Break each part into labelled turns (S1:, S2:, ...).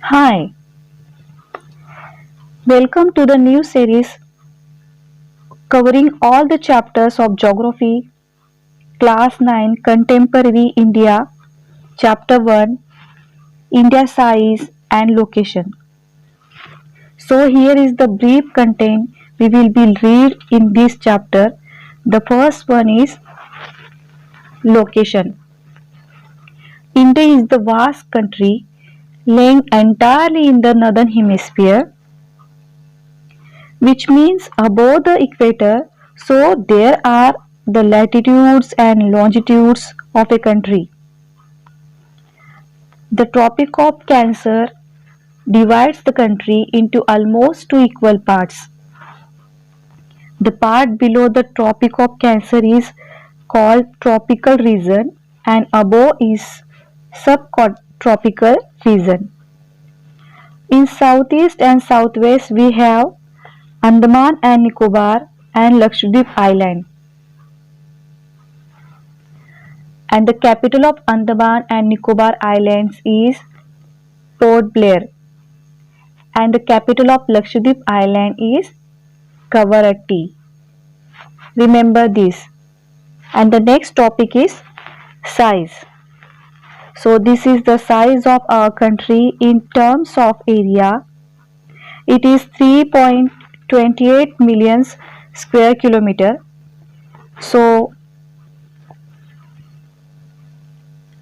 S1: Hi, welcome to the new series covering all the chapters of Geography, Class 9 Contemporary India, Chapter 1 India Size and Location. So, here is the brief content we will be read in this chapter. The first one is location. India is the vast country lying entirely in the northern hemisphere, which means above the equator. So there are the latitudes and longitudes of a country. The Tropic of Cancer divides the country into almost two equal parts. The part below the Tropic of Cancer is called tropical region and above is subtropical region. In southeast and southwest we have Andaman and Nicobar and Lakshadweep Island. And the capital of Andaman and Nicobar Islands is Port Blair, and the capital of Lakshadweep Island is Kavaratti. Remember this. And the next topic is size. So this is the size of our country in terms of area. It is 3.28 million square kilometer. So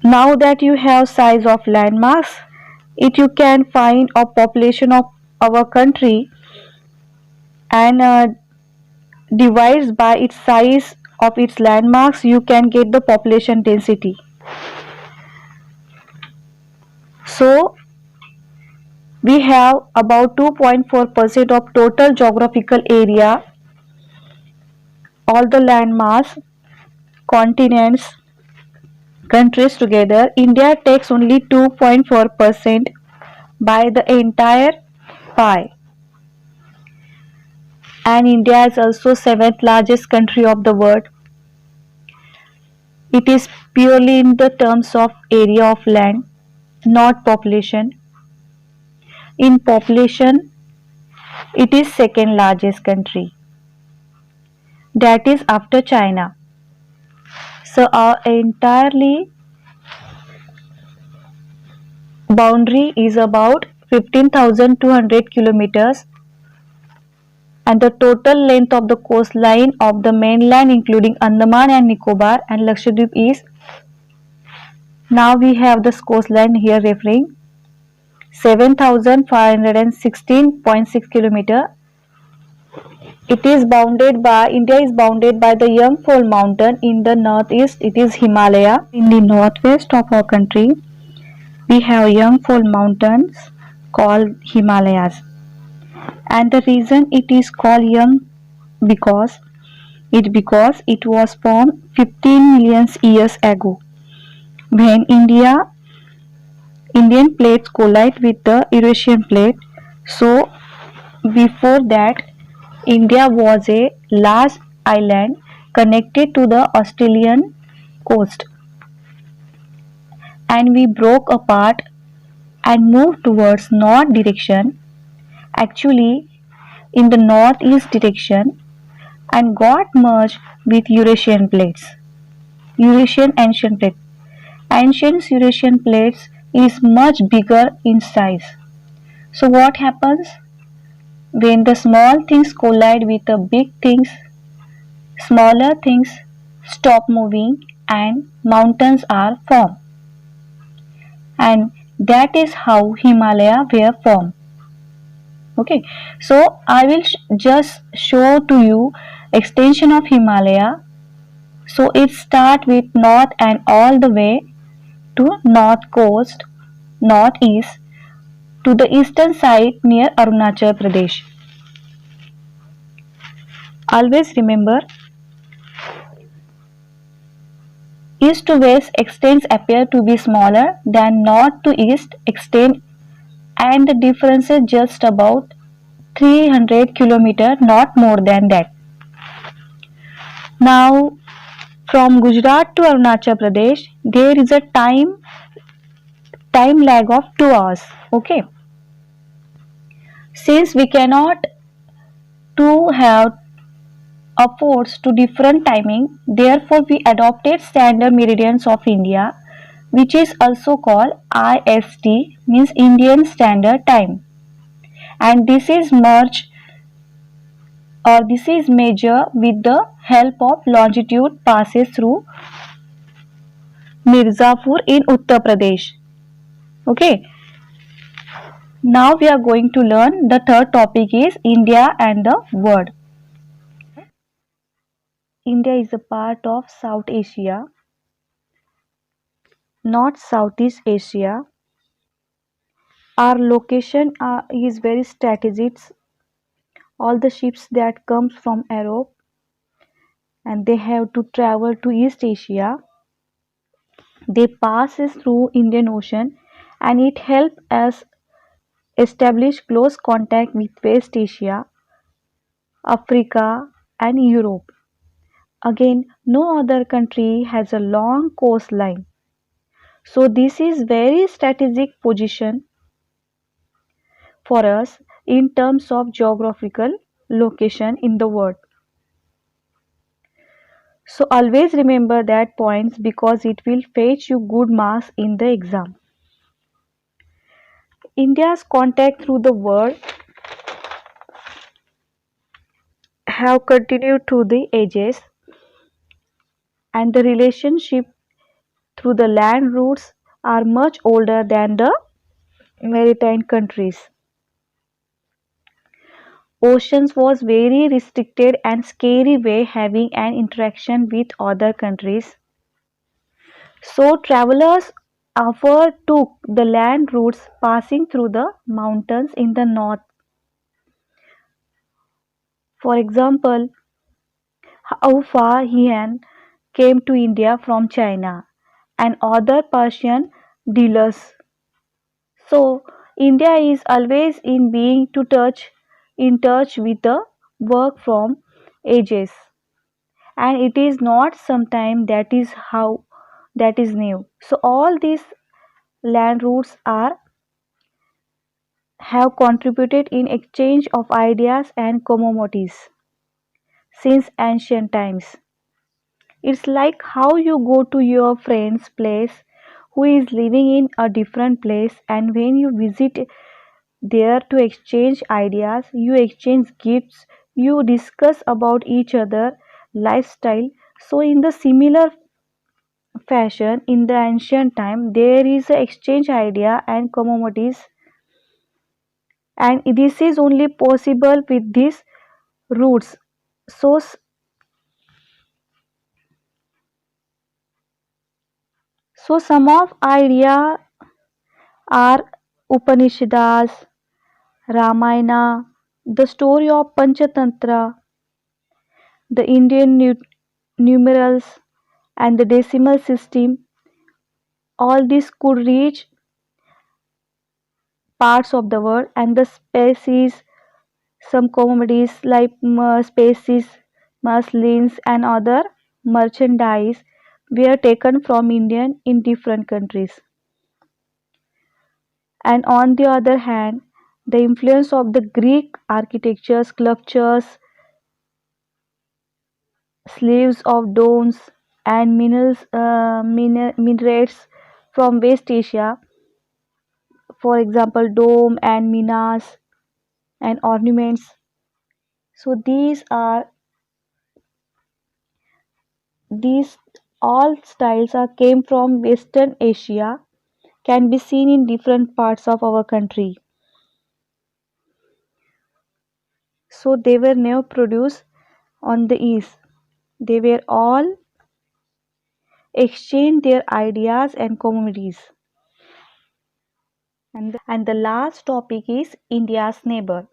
S1: now that you have size of landmass, it you can find a population of our country and divides by its size of its landmarks, you can get the population density. So we have about 2.4% of total geographical area, all the landmass, continents, countries together. India takes only 2.4% by the entire pie. And India is also seventh largest country of the world. It is purely in the terms of area of land, not population. In population, it is second largest country. That is after China. So our entirely boundary is about 15,200 kilometers, and the total length of the coastline of the mainland including Andaman and Nicobar and Lakshadweep is, now we have this coastline here referring 7,516.6 kilometer. It is bounded by, India is bounded by the Yangfol mountain. In the northeast it is Himalaya. In the northwest of our country we have Yangfol mountains called Himalayas. And the reason it is called Yang because it was formed 15 million years ago when Indian plates collide with the Eurasian plate. So before that, India was a large island connected to the Australian coast, and we broke apart and moved towards north direction, actually in the northeast direction, and got merged with Eurasian plates. Eurasian ancient plate. Ancient Eurasian plates is much bigger in size. So what happens? When the small things collide with the big things, smaller things stop moving and mountains are formed. And that is how Himalaya were formed. Okay, so I will just show to you extension of Himalaya. So it start with north and all the way to north coast, northeast to the eastern side near Arunachal Pradesh. Always remember, east to west extents appear to be smaller than north to east extent and the difference is just about 300 kilometer, not more than that. Now, from Gujarat to Arunachal Pradesh, there is a time lag of 2 hours. Okay, since we cannot to have upwards to different timing, therefore we adopted standard meridians of India, which is also called IST, means Indian Standard Time, and this is measured with the help of longitude passes through Mirzapur in Uttar Pradesh. Okay, now we are going to learn the third topic is India and the world. India is a part of South Asia, not Southeast Asia. Our location is very strategic. All the ships that comes from Europe and they have to travel to East Asia, they passes through Indian Ocean, and it helps us establish close contact with West Asia, Africa, and Europe. Again, no other country has a long coastline. So this is very strategic position for us in terms of geographical location in the world. So always remember that points because it will fetch you good marks in the exam. India's contact through the world have continued through the ages, and the relationship through the land routes are much older than the maritime countries. Oceans was very restricted and scary way having an interaction with other countries. So travelers often took the land routes passing through the mountains in the north. For example, how far Heian came to India from China and other Persian dealers. So India is always in being to touch in touch with the work from ages, and it is not sometime that is new. So all these land routes are have contributed in exchange of ideas and commodities since ancient times. It's like how you go to your friend's place who is living in a different place, and when you visit there to exchange ideas, you exchange gifts, you discuss about each other lifestyle. So in the similar fashion in the ancient time there is a exchange idea and commodities, and this is only possible with these roots. So some of idea are Upanishads, Ramayana, the story of Panchatantra, the Indian numerals, and the decimal system. All this could reach parts of the world, and the species, some commodities like spices, muslins, and other merchandise were taken from Indian in different countries. And on the other hand, the influence of the Greek architecture, sculptures, sleeves of domes, and minarets from West Asia, for example, dome and minas and ornaments. So these all styles are came from Western Asia, can be seen in different parts of our country. So they were never produced on the east. They were all exchange their ideas and commodities. And the last topic is India's neighbor.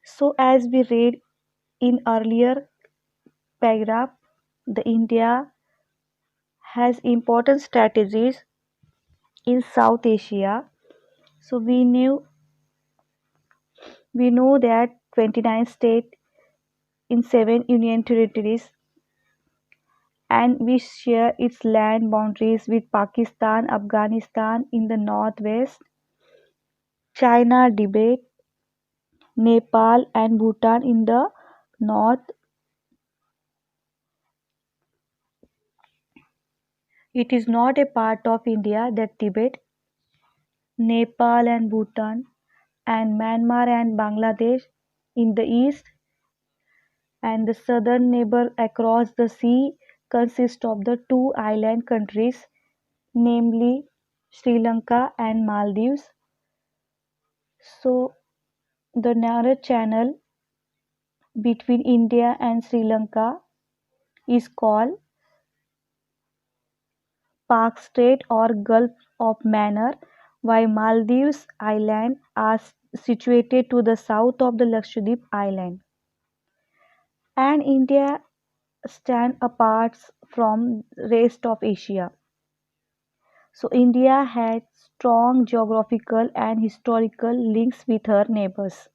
S1: So as we read in earlier paragraph, the India has important strategies in South Asia, So we know that 29 states in 7 union territories, and we share its land boundaries with Pakistan, Afghanistan in the northwest, China, Tibet, Nepal and Bhutan in the north. It is not a part of India that Tibet, Nepal and Bhutan and Myanmar and Bangladesh in the east, and the southern neighbor across the sea consists of the two island countries, namely Sri Lanka and Maldives. So the narrow channel between India and Sri Lanka is called Park Strait or Gulf of Mannar, while Maldives Islands are situated to the south of the Lakshadweep Island, and India stands apart from rest of Asia. So India had strong geographical and historical links with her neighbors.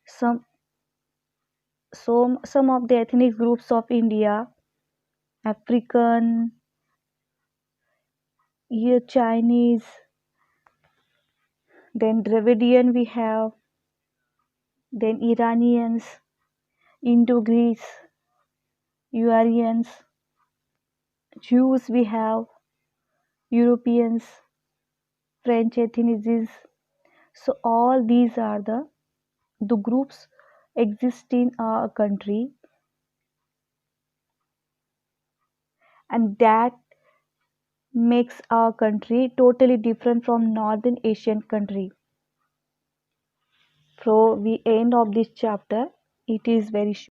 S1: Some some of the ethnic groups of India, African, Chinese, then Dravidian we have, then Iranians, Indo-Greece, Urarians, Jews we have, Europeans, French ethnicities. So all these are the groups exist in our country, and that makes our country totally different from Northern Asian country. So we end of this chapter. It is very short.